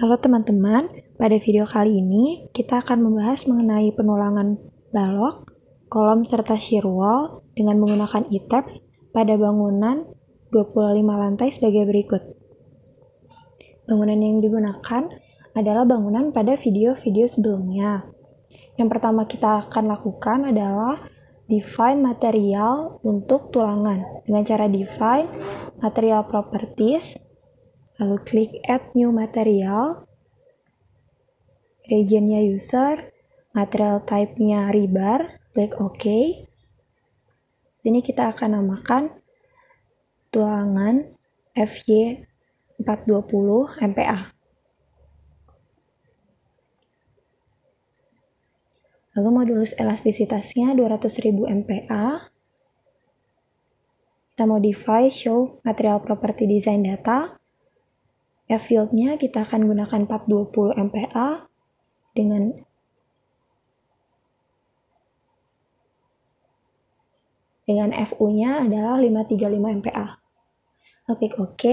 Halo teman-teman, pada video kali ini kita akan membahas mengenai penulangan balok, kolom serta shear wall dengan menggunakan e-tabs pada bangunan 25 lantai sebagai berikut. Bangunan yang digunakan adalah bangunan pada video-video sebelumnya. Yang pertama kita akan lakukan adalah define material untuk tulangan. Dengan cara define material properties, lalu klik add new material, regionnya user, material type-nya rebar, klik OK. Sini kita akan namakan tulangan FY420 MPa. Lalu modulus elastisitasnya 200.000 MPa. Kita modify show material property design data. F-field-nya kita akan gunakan 420 MPa dengan FU-nya adalah 535 MPa. Lalu klik OK.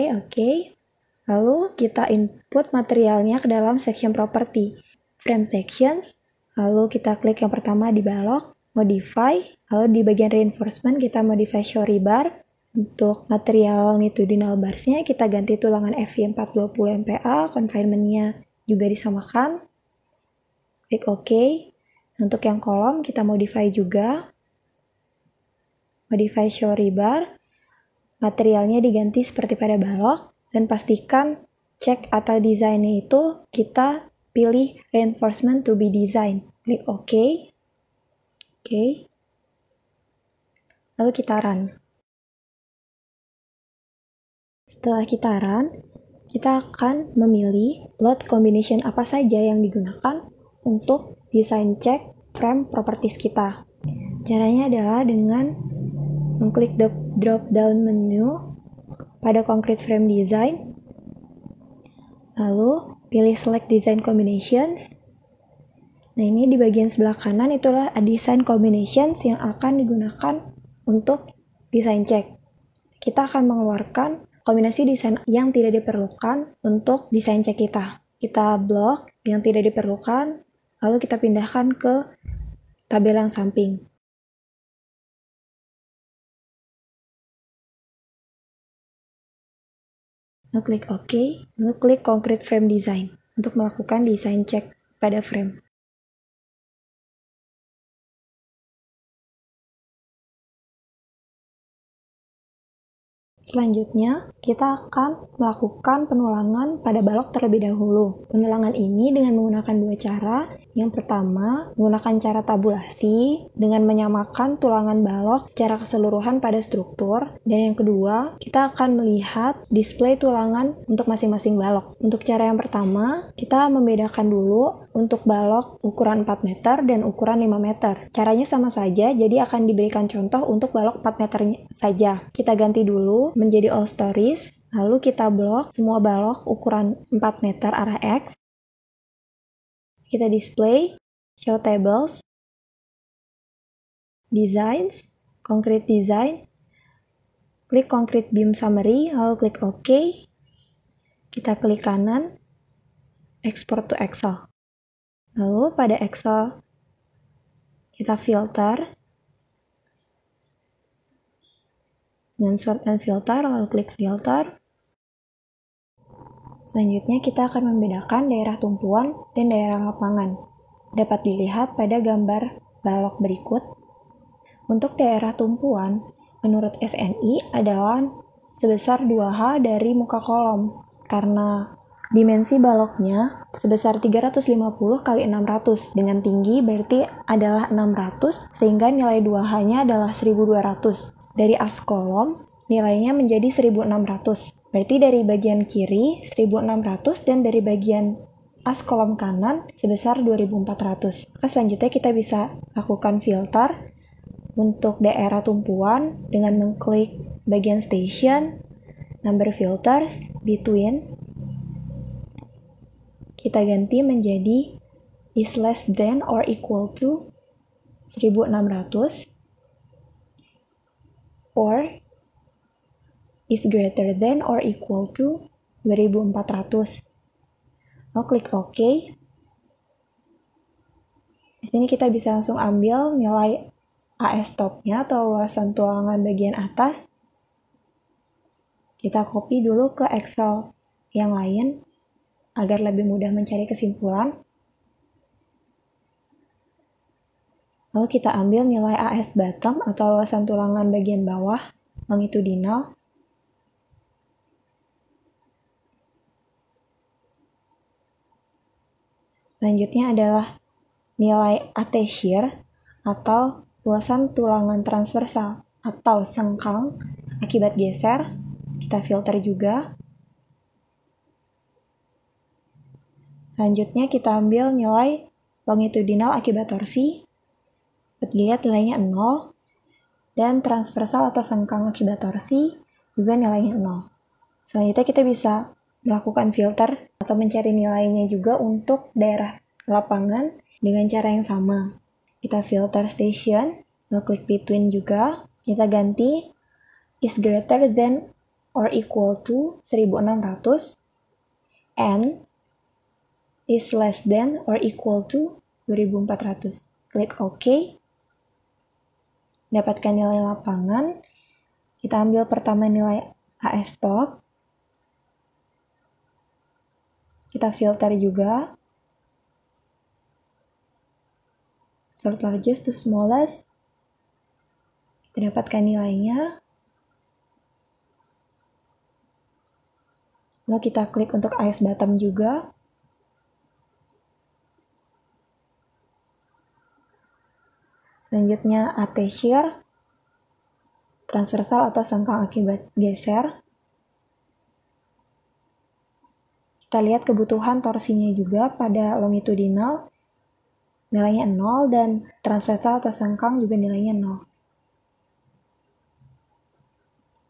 Lalu kita input materialnya ke dalam section property, frame sections. Lalu kita klik yang pertama di balok, modify. Lalu di bagian reinforcement kita modify show rebar. Untuk material longitudinal bars-nya kita ganti tulangan FY420 MPa, confinement-nya juga disamakan. Klik OK. Untuk yang kolom kita modify juga. Modify show rebar. Materialnya diganti seperti pada balok dan pastikan cek atau desainnya itu kita pilih reinforcement to be design. Klik OK. Lalu kita run. Setelah kita run, kita akan memilih load combination apa saja yang digunakan untuk desain cek frame properties kita. Caranya adalah dengan mengklik drop down menu pada concrete frame design, lalu pilih select design combinations. Nah, ini di bagian sebelah kanan itulah design combinations yang akan digunakan untuk desain cek. Kita akan mengeluarkan kombinasi desain yang tidak diperlukan untuk desain cek kita. Kita blok yang tidak diperlukan, lalu kita pindahkan ke tabel yang samping. Lalu klik OK, lalu klik concrete frame design untuk melakukan desain cek pada frame. Selanjutnya, kita akan melakukan penulangan pada balok terlebih dahulu. Penulangan ini dengan menggunakan dua cara. Yang pertama, menggunakan cara tabulasi dengan menyamakan tulangan balok secara keseluruhan pada struktur. Dan yang kedua, kita akan melihat display tulangan untuk masing-masing balok. Untuk cara yang pertama, kita membedakan dulu untuk balok ukuran 4 meter dan ukuran 5 meter. Caranya sama saja, jadi akan diberikan contoh untuk balok 4 meter saja. Kita ganti dulu menjadi all stories, lalu kita blok semua balok ukuran 4 meter arah X. Kita display, show tables, designs, concrete design, klik concrete beam summary, lalu klik OK. Kita klik kanan, export to Excel. Lalu pada Excel, kita filter, dengan sort and filter, lalu klik filter. Selanjutnya kita akan membedakan daerah tumpuan dan daerah lapangan. Dapat dilihat pada gambar balok berikut. Untuk daerah tumpuan, menurut SNI adalah sebesar 2H dari muka kolom, karena dimensi baloknya sebesar 350 x 600, dengan tinggi berarti adalah 600, sehingga nilai 2H-nya adalah 1200. Dari as kolom, nilainya menjadi 1600. Berarti dari bagian kiri 1600 dan dari bagian as kolom kanan sebesar 2400. Selanjutnya kita bisa lakukan filter untuk daerah tumpuan dengan mengklik bagian station, number filters, between. Kita ganti menjadi is less than or equal to 1600. Or is greater than or equal to 2400. lalu klik OK. Di sini kita bisa langsung ambil nilai AS stopnya atau luasan tulangan bagian atas. Kita copy dulu ke Excel yang lain agar lebih mudah mencari kesimpulan. Lalu kita ambil nilai AS bottom atau luasan tulangan bagian bawah longitudinal. Selanjutnya adalah nilai AT shear atau luasan tulangan transversal atau sengkang akibat geser. Kita filter juga. Selanjutnya kita ambil nilai longitudinal akibat torsi. Dapat dilihat nilainya 0. Dan transversal atau sengkang akibat torsi juga nilainya 0. Selanjutnya kita bisa melakukan filter atau mencari nilainya juga untuk daerah lapangan dengan cara yang sama. Kita filter station, lalu klik between juga. Kita ganti is greater than or equal to 1600 and is less than or equal to 2400. Klik OK. Dapatkan nilai lapangan. Kita ambil pertama nilai AS stop. Kita filter juga. Sort largest to smallest. Kita dapatkan nilainya. Lalu kita klik untuk AS bottom juga. Selanjutnya AT shear, transversal atau sengkang akibat geser. Kita lihat kebutuhan torsinya juga pada longitudinal, nilainya 0, dan transversal atau sengkang juga nilainya 0.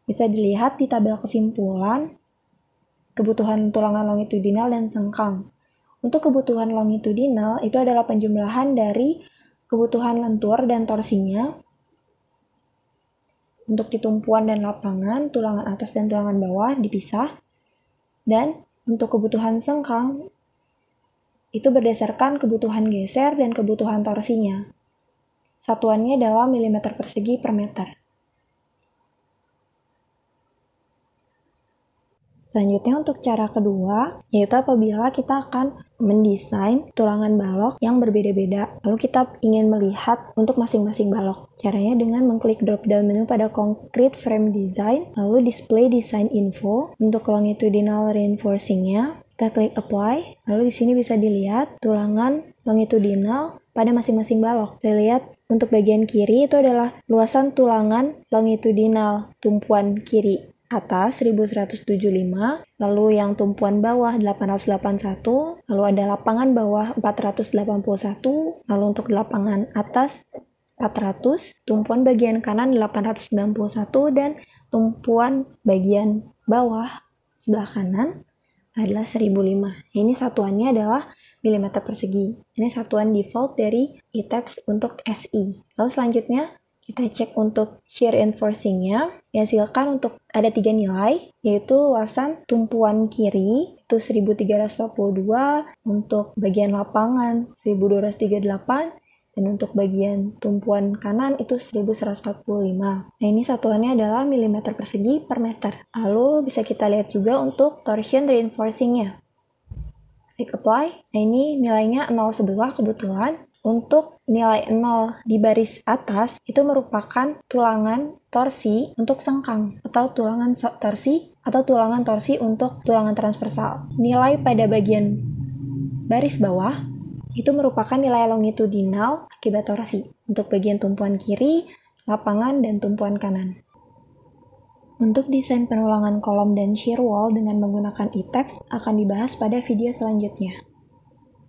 Bisa dilihat di tabel kesimpulan, kebutuhan tulangan longitudinal dan sengkang. Untuk kebutuhan longitudinal, itu adalah penjumlahan dari kebutuhan lentur dan torsinya. Untuk di tumpuan dan lapangan, tulangan atas dan tulangan bawah dipisah. Dan untuk kebutuhan sengkang, itu berdasarkan kebutuhan geser dan kebutuhan torsinya. Satuannya adalah milimeter persegi per meter. Selanjutnya untuk cara kedua, yaitu apabila kita akan mendesain tulangan balok yang berbeda-beda. Lalu kita ingin melihat untuk masing-masing balok. Caranya dengan mengklik drop-down menu pada Concrete Frame Design, lalu Display Design Info. Untuk longitudinal reinforcing-nya, kita klik Apply. Lalu di sini bisa dilihat tulangan longitudinal pada masing-masing balok. Saya lihat untuk bagian kiri itu adalah luasan tulangan longitudinal tumpuan kiri atas 1175, lalu yang tumpuan bawah 881, lalu ada lapangan bawah 481, lalu untuk lapangan atas 400, tumpuan bagian kanan 891, dan tumpuan bagian bawah sebelah kanan adalah 1005. Ini satuannya adalah milimeter persegi. Ini satuan default dari ITEPS untuk SI. Lalu selanjutnya kita cek untuk shear reinforcing-nya. Dihasilkan untuk ada 3 nilai, yaitu luasan tumpuan kiri itu 1342, untuk bagian lapangan 1238, dan untuk bagian tumpuan kanan itu 1145. Nah, ini satuannya adalah milimeter persegi per meter. Lalu bisa kita lihat juga untuk torsion reinforcing-nya. Klik apply. Nah, ini nilainya 0 sebelah kebetulan. Untuk nilai 0 di baris atas itu merupakan tulangan torsi untuk sengkang atau tulangan torsi untuk tulangan transversal. Nilai pada bagian baris bawah itu merupakan nilai longitudinal akibat torsi untuk bagian tumpuan kiri, lapangan, dan tumpuan kanan. Untuk desain penulangan kolom dan shear wall dengan menggunakan ITEPS akan dibahas pada video selanjutnya.